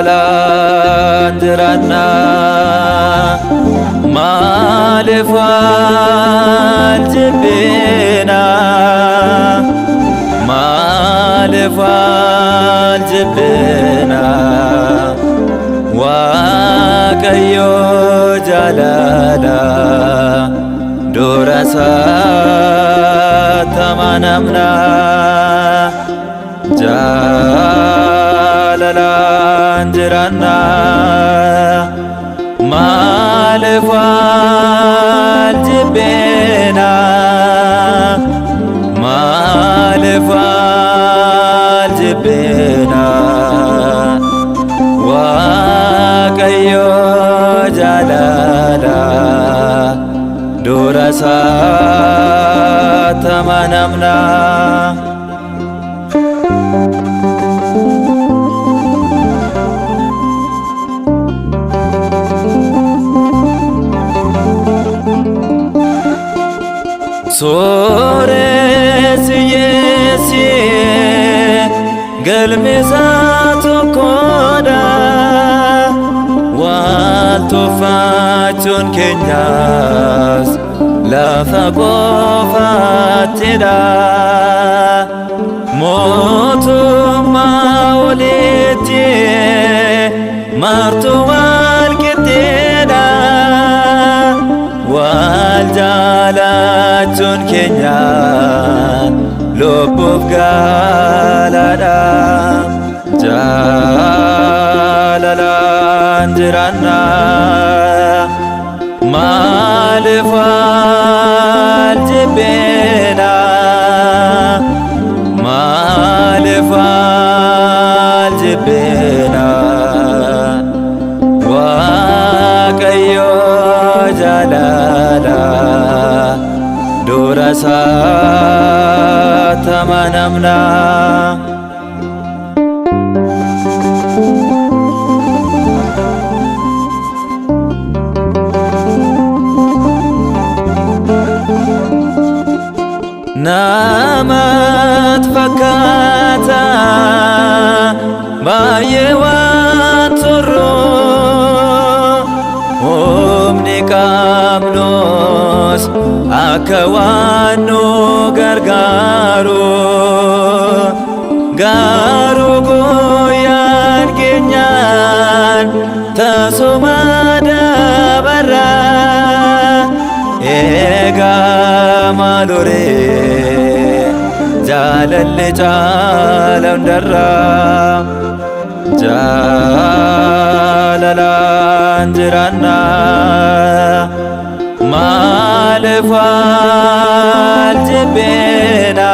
Jalalan jirana malefal jibbina malefal jibbina Waaqayyo jalala durasa tamanamna Jalalan jirana malefal jibbina malefal jibbina Waaqayyo jalala durasa tamanamna Sores yesi galmezato koda Walto faccion kenyas lafa qofatida Motuma oleti martu walkitida Waljalaachun keenya lubbuuf gaalaadha Jalalaan jiraanna maaliif wal jibbina maaliif wal jibbina Waaqayyo jalala durasa tamanamna Namat fakata baay'eewwan turru Humni qabnus akka waan nu gargaaru Garuu guyyaan keenyaan tasuma dabarra Eegaa maaloree jaalalli caala hundarra Jalalaan jiraanna maaliif wal jibbina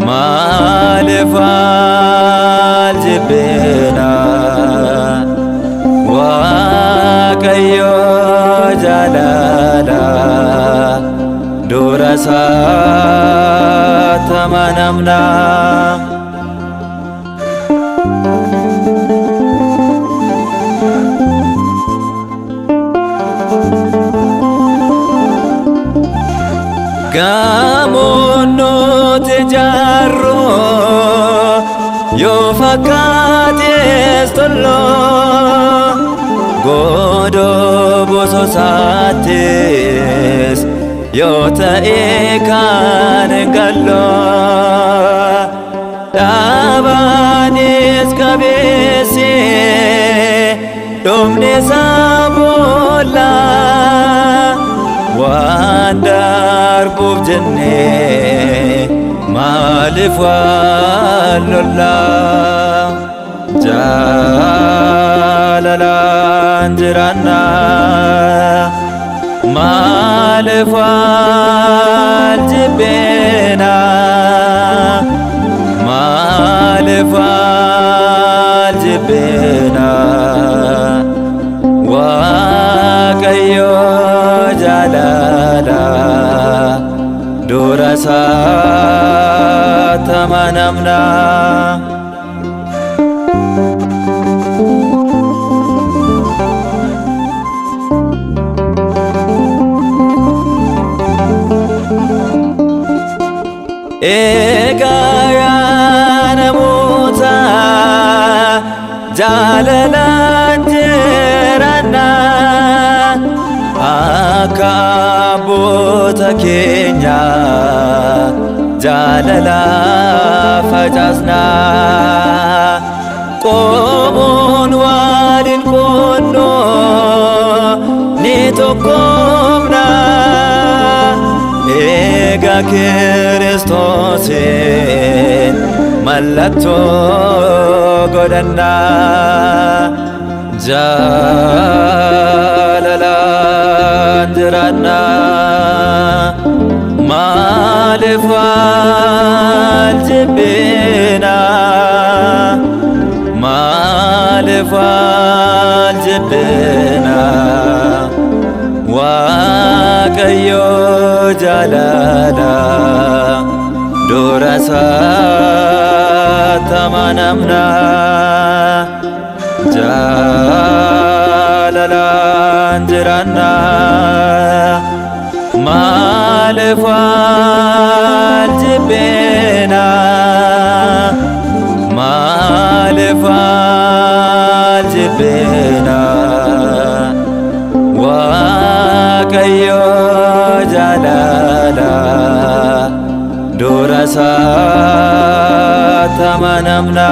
maaliif wal jibbina Waaqayyo jalala durasa tamanamna Gamoonni jaarru yoo fakkaates tollo godoo bososaatis yoo ta'e kan gallo dhaabaanis qabeessi dhumni isaa boolla waan darbuuf jennee maaliif wal lolla jalalaan jiraanna maaliif wal jibbina maaliif wal jibbina Waaqayyo jalala durasa tamanamna. Egaa namoota jaalalaan jiraanna akka abboota keenya jaalala facaasna. Qomoon waliin qonnoo ni tokkoomna. Egaa Kiristoosin mallattoo godhanna. Jaalalaan jiraanna. Maaliif wal jibbina? Maaliif wal jibbina? Waaqayyo jaalala durasa tamanamna. Jaalalaan jiraanna. Maaliif wal jibbina? Maaliif wal jibbina? Waaqayyo jaalala durasa tamanamna.